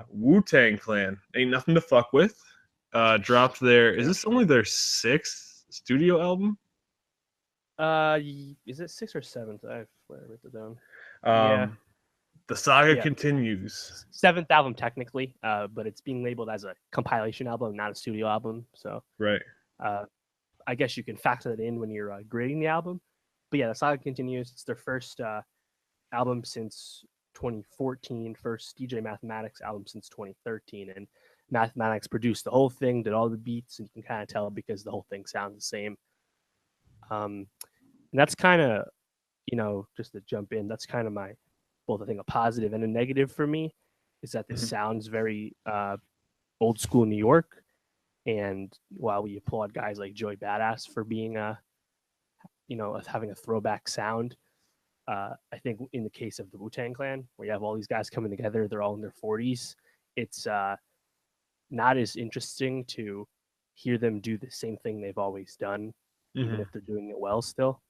Wu-Tang Clan, Ain't Nothing to Fuck With, dropped their. Is this only their sixth studio album? Is it sixth or seventh? I wrote it down. Yeah, Um, the saga yeah, continues. seventh album technically, but it's being labeled as a compilation album, not a studio album. So, Right. I guess you can factor that in when you're grading the album. But yeah, the saga continues. It's their first album since 2014, first DJ Mathematics album since 2013, and Mathematics produced the whole thing, did all the beats, and you can kind of tell because the whole thing sounds the same. And that's kind of, just to jump in, that's kind of my both I think a positive and a negative for me is that this sounds very old school New York. And while we applaud guys like Joey Badass for being having a throwback sound, I think in the case of the Wu-Tang Clan, where you have all these guys coming together, they're all in their 40s. It's not as interesting to hear them do the same thing they've always done, even if they're doing it well still.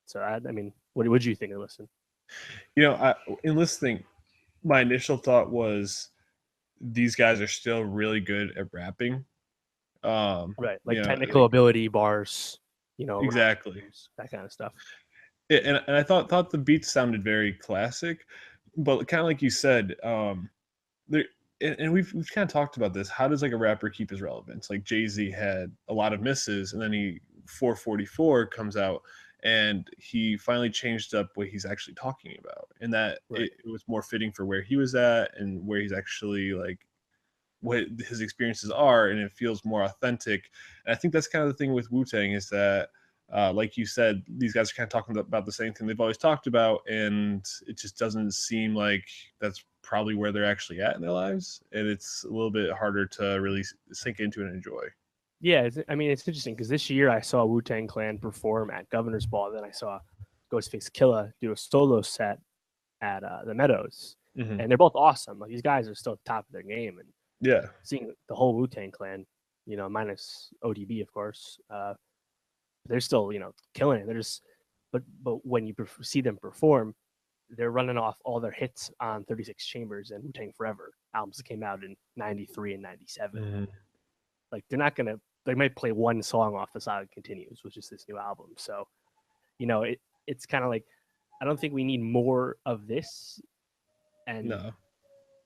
So, I mean, what do you think of listening? In listening, my initial thought was these guys are still really good at rapping. Right, like technical ability, bars, exactly rappers, that kind of stuff. And I thought the beats sounded very classic, but kind of like you said, there and we've kind of talked about this. How does like a rapper keep his relevance? Like Jay-Z had a lot of misses, and then 444 comes out, and he finally changed up what he's actually talking about, and that Right. it was more fitting for where he was at and where he's actually like what his experiences are, and it feels more authentic. And I think that's kind of the thing with Wu-Tang is that like you said, these guys are kind of talking about the same thing they've always talked about, and it just doesn't seem like that's probably where they're actually at in their lives, and it's a little bit harder to really sink into and enjoy. Yeah, it's interesting because this year I saw Wu-Tang Clan perform at Governor's Ball, then I saw Ghostface Killah do a solo set at the Meadows, and they're both awesome. Like these guys are still at the top of their game, and Yeah, seeing the whole Wu-Tang Clan, minus ODB of course, they're still killing it. They're just, but when you see them perform, they're running off all their hits on 36 Chambers and Wu-Tang Forever albums that came out in '93 and '97. Like they might play one song off the Saga Continues, which is this new album. So, it's kind of like I don't think we need more of this. And no,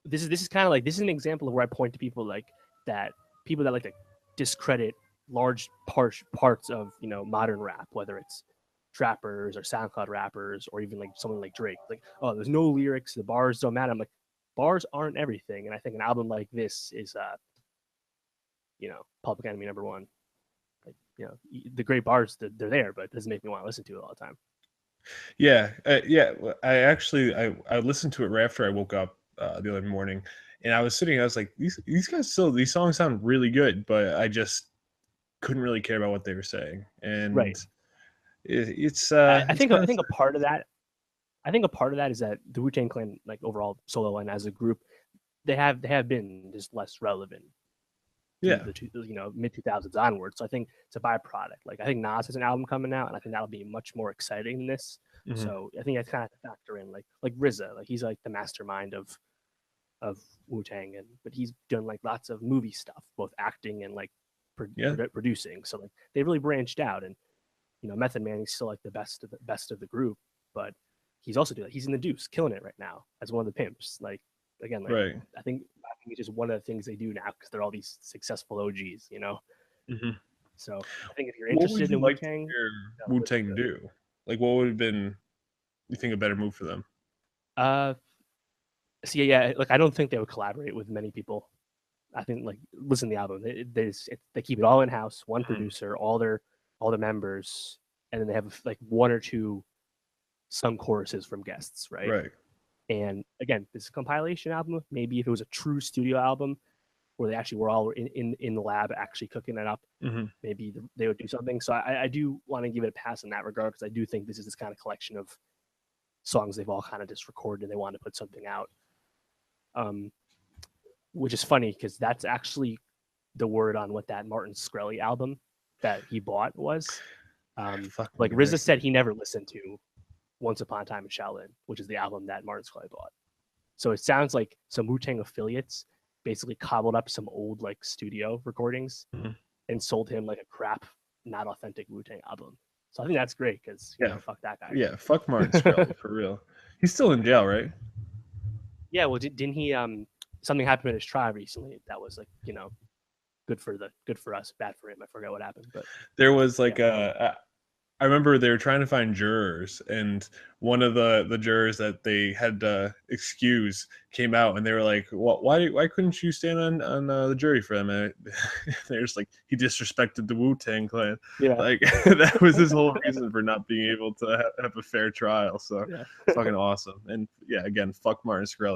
this is kind of like this is an example of where I point to people like that, people that like to discredit large parts of modern rap, whether it's trappers or SoundCloud rappers or even like someone like Drake. Like, oh, there's no lyrics, the bars don't matter. I'm like, bars aren't everything, and I think an album like this is Public Enemy #1. Like, the great bars, they're there, but it doesn't make me want to listen to it all the time. yeah. I listened to it right after I woke up the other morning, and I was sitting, I was like, these guys still, these songs sound really good, but I just couldn't really care about what they were saying. And Right. it's I think a part of that. I think a part of that is that the Wu-Tang Clan, like overall solo and as a group, they have been just less relevant through the mid 2000s onwards. So I think it's a byproduct. Like I think Nas has an album coming out, and I think that'll be much more exciting than this. So I think that's kind of a factor in like RZA, like he's like the mastermind of Wu-Tang, but he's done like lots of movie stuff, both acting and like producing. So like they really branched out, and Method Man, he's still like the best of the group, but he's also doing, he's in the Deuce, killing it right now as one of the pimps. Like again, like right. I think it's just one of the things they do now because they're all these successful OGs, So I think if you're interested in Wu-Tang, Wu-Tang do? Like, what would have been, you think, a better move for them? Like I don't think they would collaborate with many people. I think like listen to the album, they keep it all in house, one producer, all the members, and then they have like one or two some choruses from guests, right? Right. And again, this is a compilation album. Maybe if it was a true studio album where they actually were all in the lab actually cooking it up, maybe they would do something. So I do want to give it a pass in that regard because I do think this is this kind of collection of songs they've all kind of just recorded and they want to put something out. Which is funny because that's actually the word on what that Martin Shkreli album that he bought was. Like RZA said he never listened to Once Upon a Time in Shaolin, which is the album that Martin Shkreli bought. So it sounds like some Wu-Tang affiliates basically cobbled up some old like studio recordings Mhm. and sold him like a crap, not authentic Wu-Tang album. So I think that's great because Yeah, fuck that guy. yeah. Fuck Martin Shkreli for real. He's still in jail, right? Yeah, well, didn't he? Something happened in his trial recently that was like good for us, bad for him. I forgot what happened, but There was yeah, like I remember they were trying to find jurors, and one of the jurors that they had to excuse came out, and they were like, why couldn't you stand on the jury for them?" And they're just like, he disrespected the Wu-Tang Clan. yeah, Like that was his whole reason for not being able to have a fair trial. So yeah. it's fucking awesome. And yeah, again, fuck Martin Shkreli.